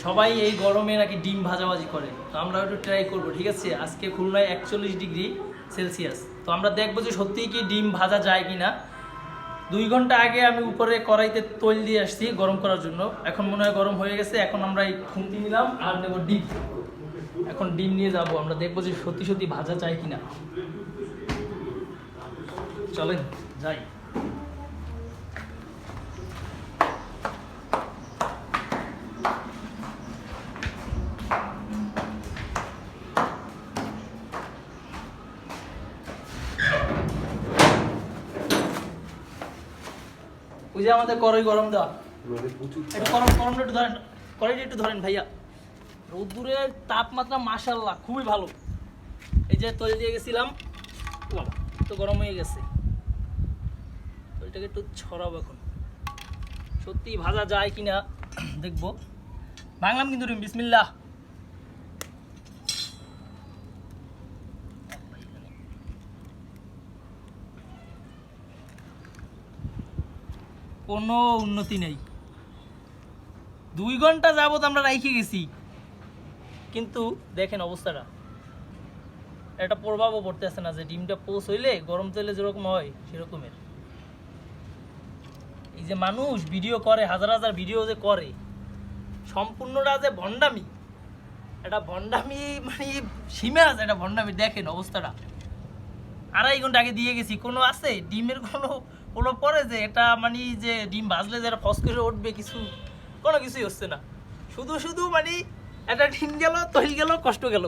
সবাই এই গরমে নাকি ডিম ভাজাভাজি করে, তো আমরা একটু ট্রাই করবো। ঠিক আছে, আজকে খুলনায় 41°C। তো আমরা দেখবো যে সত্যিই কি ডিম ভাজা যায় কিনা। 2 ঘন্টা আগে আমি উপরে কড়াইতে তৈল দিয়ে আসছি গরম করার জন্য, এখন মনে হয় গরম হয়ে গেছে। এখন আমরা এই খুন্তি নিলাম আর নেবো ডিম। এখন ডিম নিয়ে যাব, আমরা দেখবো যে সত্যি সত্যি ভাজা যায় কিনা। চলেন যাই। ওই যে আমাদের কড়াই গরম দেওয়া, একটু গরমটা একটু ধরেন, কড়াইটা একটু ধরেন ভাইয়া। রোদ্দুরের তাপমাত্রা মাশাআল্লাহ খুবই ভালো। এই যে তৈল দিয়ে গেছিলাম, তো গরম হয়ে গেছে। তৈলটাকে একটু ছড়াবো এখন, সত্যি ভাজা যায় কিনা দেখবো। ভাঙলাম কিন্তু ডিম, বিসমিল্লাহ। কোনো উন্নতি নেই। 2 ঘন্টা যাবত আমরা রাইখে গেছি, কিন্তু দেখেন অবস্থাটা, একটা প্রভাবও পড়তেছে না যে ডিমটা পোষ হইলে গরম তেলে যেরকম হয় সেরকমের। এই যে মানুষ ভিডিও করে, হাজার হাজার ভিডিও যে করে, সম্পূর্ণটা যে ভণ্ডামি, এটা ভণ্ডামি মানে সীমা আছে, এটা ভণ্ডামি। দেখেন অবস্থাটা, 2.5 ঘন্টা আগে দিয়ে গেছি, কোনো আছে ডিমের কোনো পরে যে এটা মানে যে ডিম ভাজলে যারা ফস করে উঠবে, কোনো কিছুই হচ্ছে না। শুধু মানে একটা ডিম গেল, তৈল গেল, কষ্ট গেল,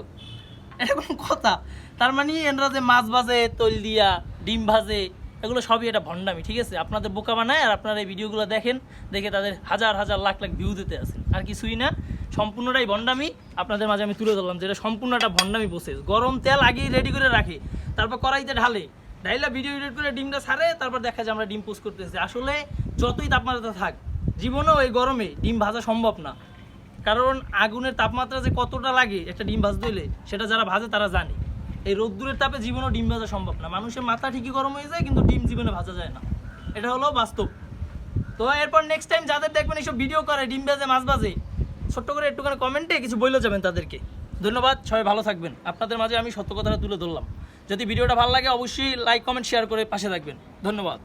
এরকম কথা। তার মানে এনরা যে মাছ ভাজে, তৈল দিয়া ডিম ভাজে, এগুলো সবই এটা ভণ্ডামি। ঠিক আছে, আপনাদের বোকা বানায়, আর আপনারা এই ভিডিওগুলো দেখেন, দেখে তাদের হাজার হাজার লাখ লাখ ভিউ দিতে আছেন, আর কিছুই না। সম্পূর্ণটাই ভণ্ডামি। আপনাদের মাঝে আমি তুলে ধরলাম যেটা সম্পূর্ণ একটা ভণ্ডামি প্রসেস। গরম তেল আগেই রেডি করে রাখে, তারপর কড়াইতে ঢাইলা ভিডিও এডিট করে ডিমটা ছাড়ে, তারপর দেখা যায় আমরা ডিম পোস্ট করতেছি। আসলে যতই তাপমাত্রা থাক, জীবনেও এই গরমে ডিম ভাজা সম্ভব না। কারণ আগুনের তাপমাত্রা যে কতটা লাগে একটা ডিম ভাজতে হলে, সেটা যারা ভাজে তারা জানে। এই রোদ্দুরের তাপে জীবনেও ডিম ভাজা সম্ভব না। মানুষের মাথা ঠিকই গরম হয়ে যায়, কিন্তু ডিম জীবনে ভাজা যায় না, এটা হলো বাস্তব। তো এরপর নেক্সট টাইম যাদের দেখবেন এইসব ভিডিও করে ডিম ভাজে, মাছ ভাজে, ছোট্ট করে একটুখানি কমেন্টে কিছু বলে যাবেন তাদেরকে। ধন্যবাদ, সবাই ভালো থাকবেন। আপনাদের মাঝে আমি সত্য কথাটা তুলে ধরলাম। যদি ভিডিওটা ভালো লাগে অবশ্যই লাইক, কমেন্ট, শেয়ার করে পাশে থাকবেন। ধন্যবাদ।